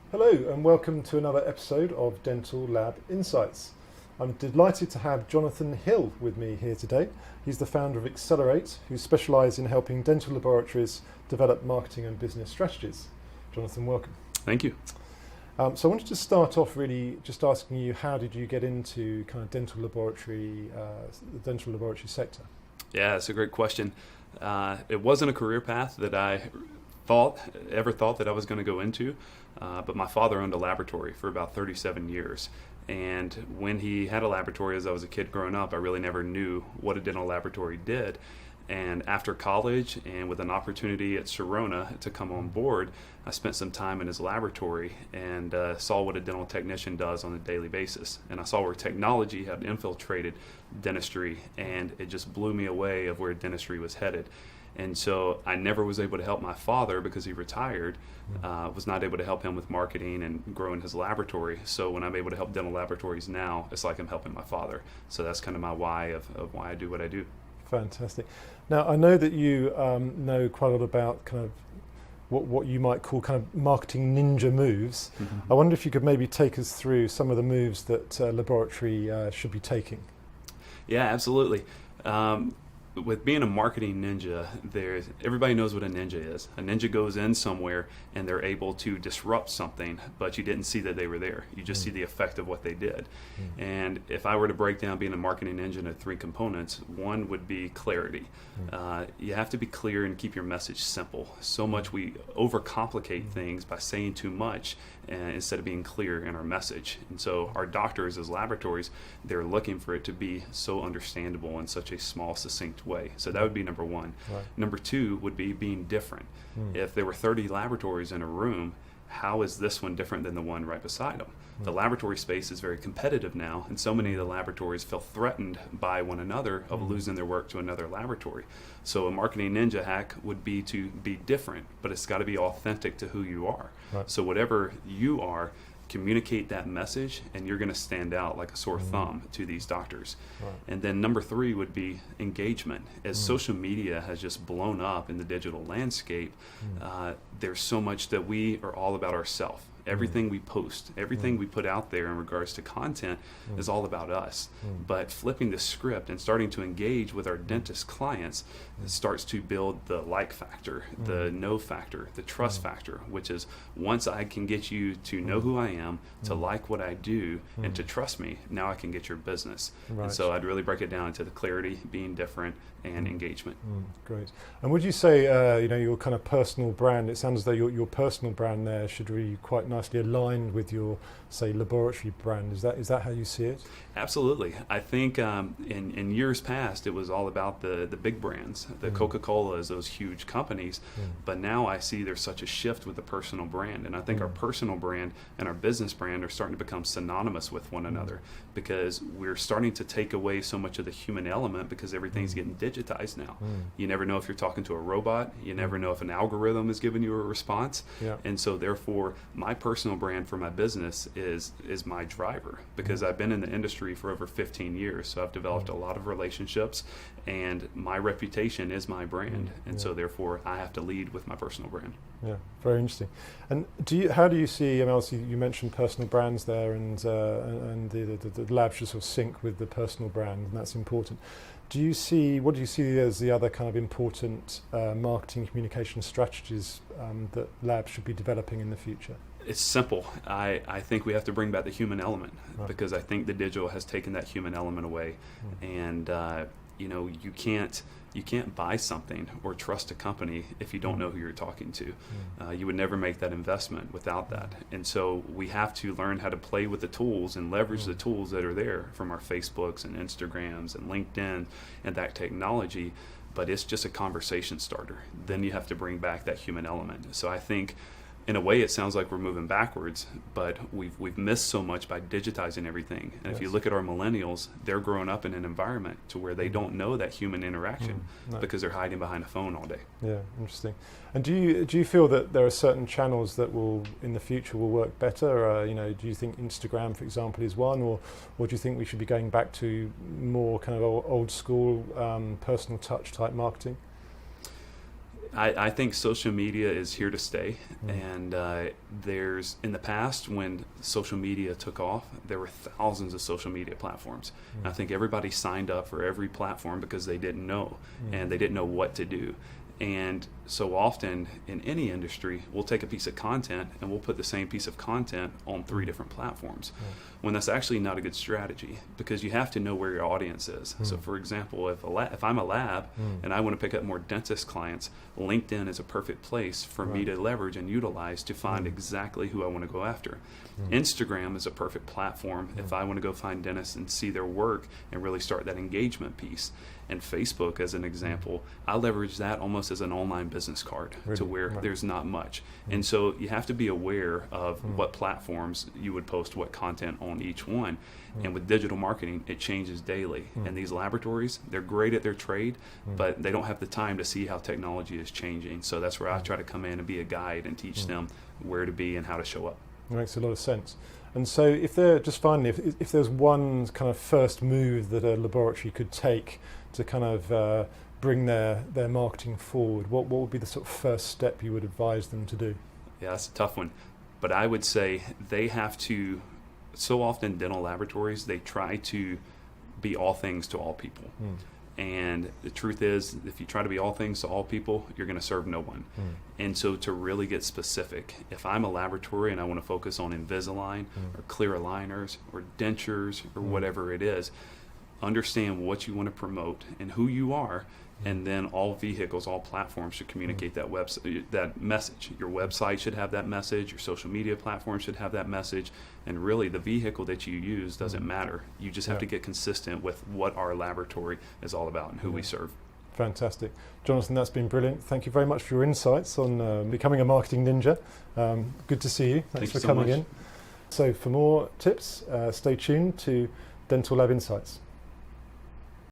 Hello and welcome to another episode of Dental Lab Insights. I'm delighted to have Jonathan Hill with me here today. He's the founder of Accelerate, who specialise in helping dental laboratories develop marketing and business strategies. Jonathan, welcome. Thank you. So I wanted to start off really just asking you, how did you get into kind of the dental laboratory sector? Yeah, it's a great question. It wasn't a career path that I ever thought that I was going to go into, but my father owned a laboratory for about 37 years. And when he had a laboratory as I was a kid growing up, I really never knew what a dental laboratory did. And after college and with an opportunity at Sirona to come on board, I spent some time in his laboratory and saw what a dental technician does on a daily basis. And I saw where technology had infiltrated dentistry, and it just blew me away of where dentistry was headed. And so I never was able to help my father because he retired, was not able to help him with marketing and growing his laboratory. So when I'm able to help dental laboratories now, it's like I'm helping my father. So that's kind of my why of why I do what I do. Fantastic. Now, I know that you know quite a lot about kind of what you might call kind of marketing ninja moves. Mm-hmm. I wonder if you could maybe take us through some of the moves that laboratory should be taking. Yeah, absolutely. With being a marketing ninja, everybody knows what a ninja is. A ninja goes in somewhere and they're able to disrupt something, but you didn't see that they were there. You just see the effect of what they did. And if I were to break down being a marketing ninja into three components, one would be clarity. You have to be clear and keep your message simple. So much we overcomplicate things by saying too much instead of being clear in our message. And so our doctors as laboratories, they're looking for it to be so understandable in such a small, succinct way. So that would be number one. Right. Number two would be being different. If there were 30 laboratories in a room, how is this one different than the one right beside them? The laboratory space is very competitive now, and so many of the laboratories feel threatened by one another of losing their work to another laboratory. So a marketing ninja hack would be to be different, but it's got to be authentic to who you are. Right. So whatever you are, communicate that message, and you're going to stand out like a sore thumb to these doctors. Right. And then number three would be engagement. As social media has just blown up in the digital landscape, there's so much that we are all about ourselves. Everything we post, everything we put out there in regards to content is all about us. But flipping the script and starting to engage with our dentist clients starts to build the like factor, the know factor, the trust factor, which is once I can get you to know who I am, to like what I do, and to trust me, now I can get your business. Right. And so I'd really break it down into the clarity, being different, and engagement. Great. And would you say, your kind of personal brand, it sounds as though your personal brand there should be quite nicely aligned with your, say, laboratory brand. Is that how you see it? Absolutely. I think in years past, it was all about the big brands, the Coca-Colas, those huge companies. But now I see there's such a shift with the personal brand. And I think our personal brand and our business brand are starting to become synonymous with one another, because we're starting to take away so much of the human element because everything's getting digitized now. You never know if you're talking to a robot. You never know if an algorithm is giving you a response. Yeah. And so therefore, my personal brand for my business is my driver, because I've been in the industry for over 15 years. So I've developed a lot of relationships, and my reputation is my brand. And so therefore, I have to lead with my personal brand. Yeah, very interesting. And how do you see, obviously you mentioned personal brands there, and the lab should sort of sync with the personal brand, and that's important. What do you see as the other kind of important marketing communication strategies that labs should be developing in the future? It's simple. I think we have to bring back the human element, Right. because I think the digital has taken that human element away. And you can't buy something or trust a company if you don't know who you're talking to. You would never make that investment without that. And so we have to learn how to play with the tools and leverage the tools that are there from our Facebooks and Instagrams and LinkedIn and that technology. But it's just a conversation starter. Then you have to bring back that human element. So I think, in a way, it sounds like we're moving backwards, but we've missed so much by digitizing everything. And if you look at our millennials, they're growing up in an environment to where they don't know that human interaction No. because they're hiding behind a phone all day. Yeah, interesting. And do you feel that there are certain channels that will, in the future, will work better? Do you think Instagram, for example, is one, or do you think we should be going back to more kind of old school, personal touch type marketing? I think social media is here to stay, and there's in the past when social media took off, there were thousands of social media platforms. I think everybody signed up for every platform because they didn't know, and they didn't know what to do. And so often in any industry, we'll take a piece of content and we'll put the same piece of content on 3 different platforms, when that's actually not a good strategy, because you have to know where your audience is. So for example, if I'm a lab and I want to pick up more dentist clients, LinkedIn is a perfect place for me to leverage and utilize to find exactly who I want to go after. Instagram is a perfect platform if I want to go find dentists and see their work and really start that engagement piece. And Facebook, as an example, I leverage that almost as an online business card, to where there's not much. And so you have to be aware of what platforms you would post what content on each one. And with digital marketing, it changes daily. And these laboratories, they're great at their trade, but they don't have the time to see how technology is changing. So that's where I try to come in and be a guide and teach them where to be and how to show up. It makes a lot of sense. And so if there, just finally, if there's one kind of first move that a laboratory could take to kind of bring their marketing forward, what would be the sort of first step you would advise them to do? Yeah, that's a tough one. But I would say they have to, so often dental laboratories, they try to be all things to all people. And the truth is, if you try to be all things to all people, you're going to serve no one. And so to really get specific, if I'm a laboratory and I want to focus on Invisalign or clear aligners or dentures or whatever it is, understand what you want to promote and who you are, and then all vehicles, all platforms should communicate that message. Your website should have that message, your social media platform should have that message, and really the vehicle that you use doesn't matter. You just have to get consistent with what our laboratory is all about and who we serve. Fantastic. Jonathan, that's been brilliant. Thank you very much for your insights on becoming a marketing ninja. Good to see you. Thanks for coming in. So for more tips, stay tuned to Dental Lab Insights.